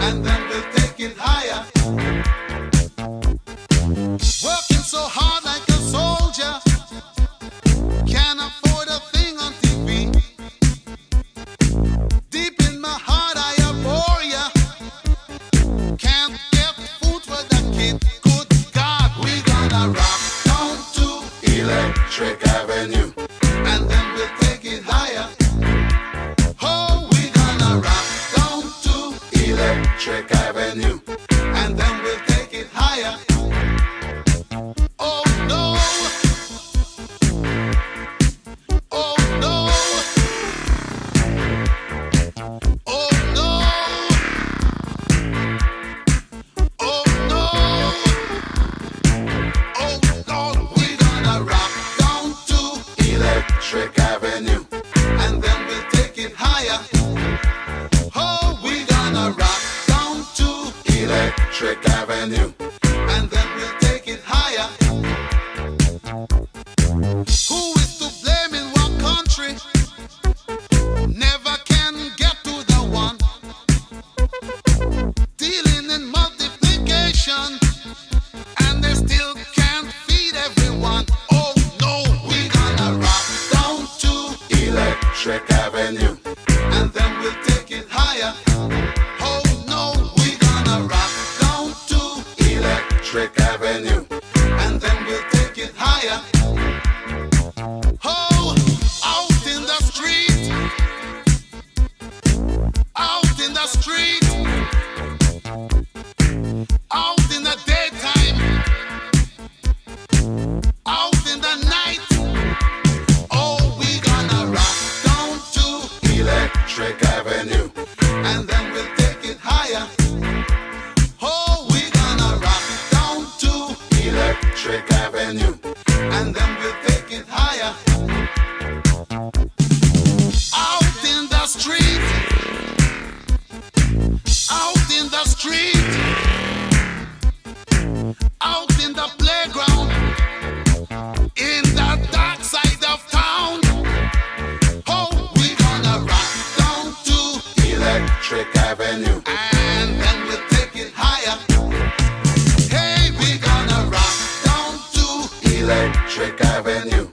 and then we'll take it higher. Working so hard like a soldier, can't afford a thing on TV. Deep in my heart I abhor ya, can't get food for the kid. Good God, we gonna rock down to Electric Avenue, and then we'll take it higher. Oh, we gonna rock down to Electric Avenue, and then we'll take it higher. Oh no, oh no, oh no, oh no, oh Lord, we gonna rock down to Electric Avenue, and then we'll take it higher. Oh, we gonna rock down to Electric Avenue, and then we'll take it higher. Who is to blame in what country? Never can get to the one. Dealing in multiplication, and they still can't feed everyone. Oh no, we gonna rock down to Electric Avenue, and then we'll take it higher. Oh no, we gonna rock down to Electric Avenue, and then we'll take it higher. Oh, out in the street, out in the street, out in the daytime, out in the night. Oh, we gonna rock down to Electric Avenue, and then we'll take it higher. Oh, we gonna rock down to Electric Avenue, and then we'll take it higher. Out in the street, out in the street, out in the playground, in the dark side of town. Oh, we gonna rock down to Electric Avenue, and then we'll take it higher. Hey, we gonna rock down to Electric Avenue,